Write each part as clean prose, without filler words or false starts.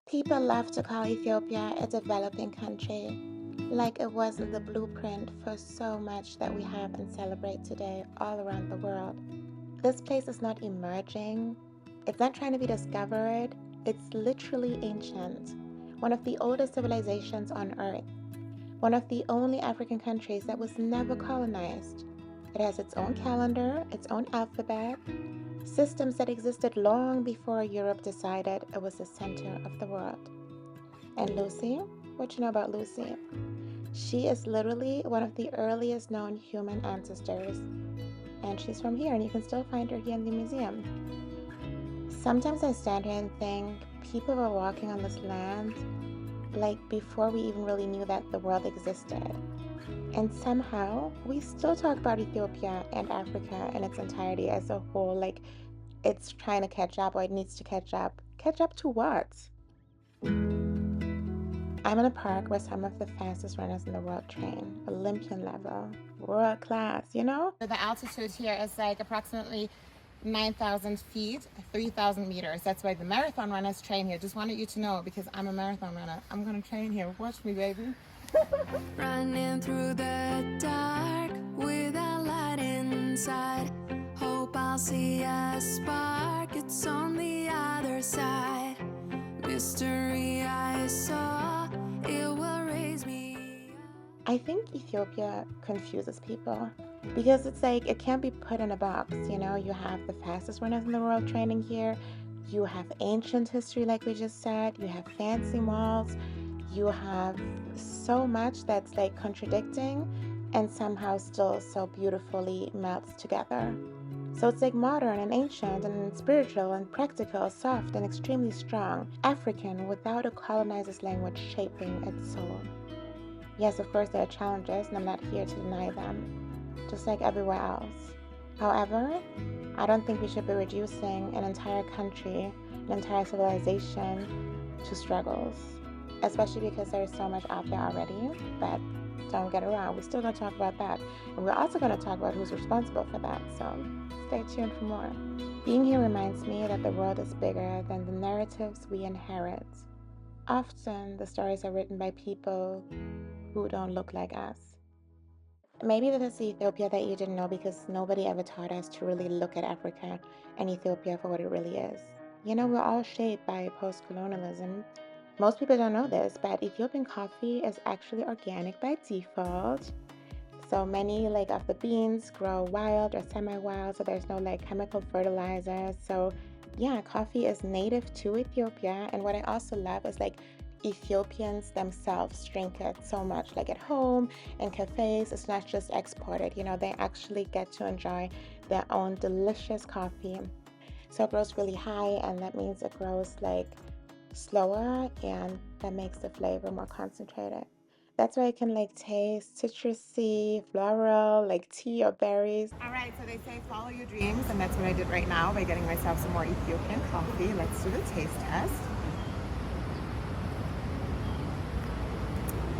People love to call Ethiopia a developing country, like it wasn't the blueprint for so much that we have and celebrate today all around the world. This place is not emerging, it's not trying to be discovered, it's literally ancient. One of the oldest civilizations on Earth, one of the only African countries that was never colonized. It has its own calendar, its own alphabet, systems that existed long before Europe decided it was the center of the world. And Lucy, what you know about Lucy? She is literally one of the earliest known human ancestors, and she's from here, and you can still find her here in the museum. Sometimes I stand here and think people were walking on this land like before we even really knew that the world existed. And somehow we still talk about Ethiopia and Africa in its entirety as a whole, like it's trying to catch up or it needs to catch up. Catch up to what? I'm in a park where some of the fastest runners in the world train, Olympian level, world class, you know? The altitude here is like approximately 9,000 feet, 3,000 meters. That's why the marathon runners train here. Just wanted you to know because I'm a marathon runner. I'm gonna train here. Watch me, baby. Running through the dark with a light inside. Hope I'll see a spark. It's on the other side. Mystery I saw, it will raise me. I think Ethiopia confuses people because it's like it can't be put in a box, you know? You have the fastest runners in the world training here, you have ancient history, like we just said, you have fancy malls, you have so much that's like contradicting and somehow still so beautifully melts together. So it's like modern and ancient and spiritual and practical, soft and extremely strong, African without a colonizer's language shaping its soul. Yes, of course there are challenges and I'm not here to deny them, just like everywhere else. However, I don't think we should be reducing an entire country, an entire civilization to struggles, especially because there's so much out there already. But don't get around, we're still going to talk about that. And we're also going to talk about who's responsible for that, so stay tuned for more. Being here reminds me that the world is bigger than the narratives we inherit. Often the stories are written by people who don't look like us. Maybe this is the Ethiopia that you didn't know because nobody ever taught us to really look at Africa and Ethiopia for what it really is. You know, we're all shaped by post-colonialism. Most people don't know this, but Ethiopian coffee is actually organic by default. So many like of the beans grow wild or semi-wild, so there's no like chemical fertilizers. So yeah, coffee is native to Ethiopia. And what I also love is like Ethiopians themselves drink it so much, like at home in cafes. It's not just exported, you know, they actually get to enjoy their own delicious coffee. So it grows really high, and that means it grows like slower, and that makes the flavor more concentrated. That's why I can like taste citrusy, floral, like tea or berries. All right, so they say follow your dreams, and that's what I did right now by getting myself some more Ethiopian coffee. Let's do the taste test.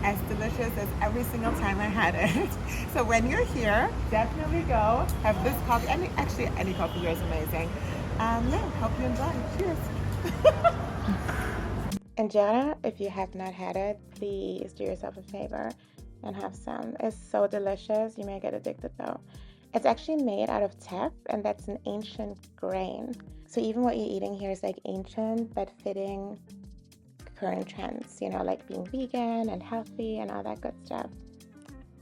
As delicious as every single time I had it. So when you're here, definitely go have this coffee. Actually, any coffee here is amazing. Yeah, hope you enjoy. Cheers. And Jana, if you have not had it, please do yourself a favor and have some. It's so delicious. You may get addicted though. It's actually made out of teff, and that's an ancient grain. So even what you're eating here is like ancient but fitting current trends, you know, like being vegan and healthy and all that good stuff.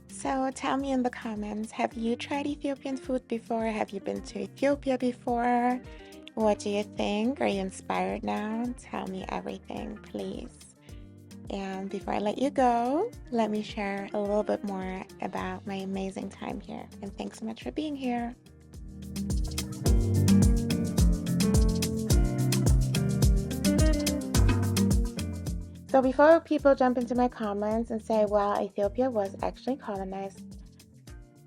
So tell me in the comments, have you tried Ethiopian food before? Have you been to Ethiopia before? What do you think? Are you inspired now? Tell me everything, please. And before I let you go, let me share a little bit more about my amazing time here. And thanks so much for being here. So before people jump into my comments and say, well, Ethiopia was actually colonized,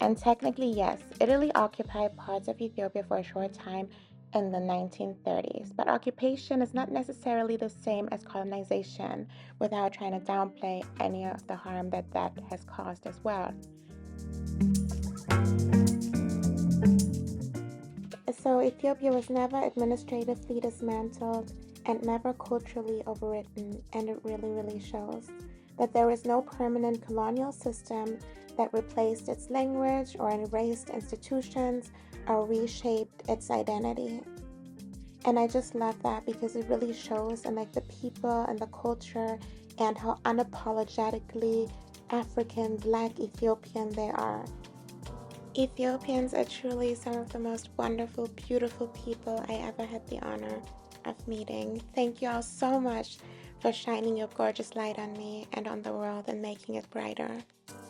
and technically, yes, Italy occupied parts of Ethiopia for a short time in the 1930s, but occupation is not necessarily the same as colonization, without trying to downplay any of the harm that that has caused as well. So Ethiopia was never administratively dismantled. and never culturally overwritten, and it really, really shows that there is no permanent colonial system that replaced its language or erased institutions or reshaped its identity. And I just love that because it really shows in like the people and the culture and how unapologetically African, Black, Ethiopian they are. Ethiopians are truly some of the most wonderful, beautiful people I ever had the honor of meeting. Thank you all so much for shining your gorgeous light on me and on the world and making it brighter.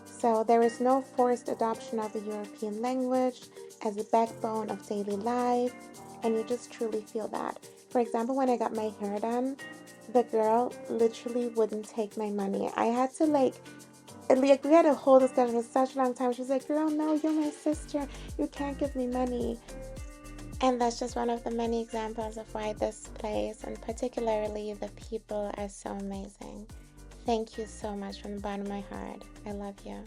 So there is no forced adoption of the European language as a backbone of daily life, and you just truly feel that. For example, when I got my hair done, the girl literally wouldn't take my money. I had to we had a whole discussion for such a long time. She was like, girl, no, you're my sister. You can't give me money. And that's just one of the many examples of why this place, and particularly the people, are so amazing. Thank you so much from the bottom of my heart. I love you.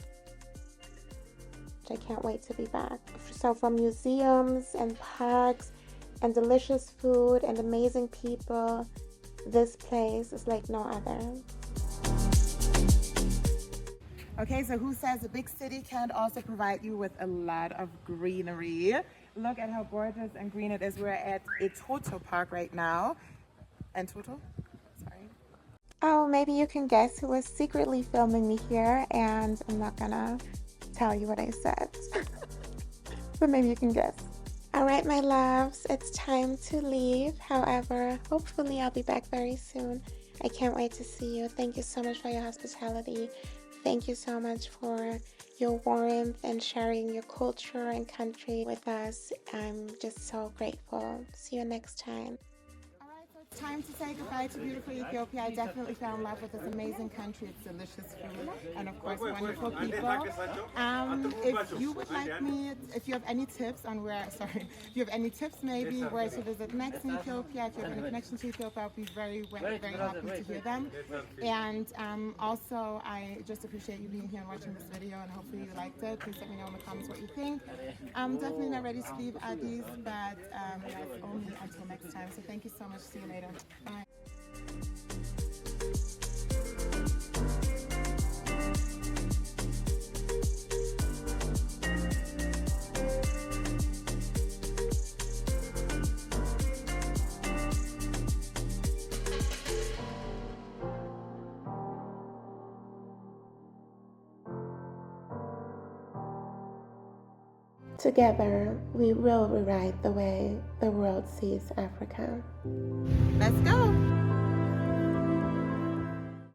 I can't wait to be back. So from museums and parks and delicious food and amazing people, this place is like no other. Okay, so who says a big city can't also provide you with a lot of greenery? Look at how gorgeous and green it is. We're at Entoto Park right now. Entoto? Sorry. Oh, maybe you can guess who was secretly filming me here, and I'm not gonna tell you what I said. But maybe you can guess. All right, my loves, it's time to leave. However, hopefully I'll be back very soon. I can't wait to see you. Thank you so much for your hospitality. Thank you so much for your warmth and sharing your culture and country with us. I'm just so grateful. See you next time. It's time to say goodbye to beautiful Ethiopia. I definitely fell in love with this amazing country. It's delicious food and of course wonderful people. If you would like me, if you have any tips on where, if you have any tips maybe where to visit next in Ethiopia, if you have any connection to Ethiopia, I'll be very, very happy to hear them. And also, I just appreciate you being here and watching this video, and hopefully you liked it. Please let me know in the comments what you think. I'm definitely not ready to leave Addis, but that's only until next time. So thank you so much. See you later. Bye. Together, we will rewrite the way the world sees Africa. Let's go.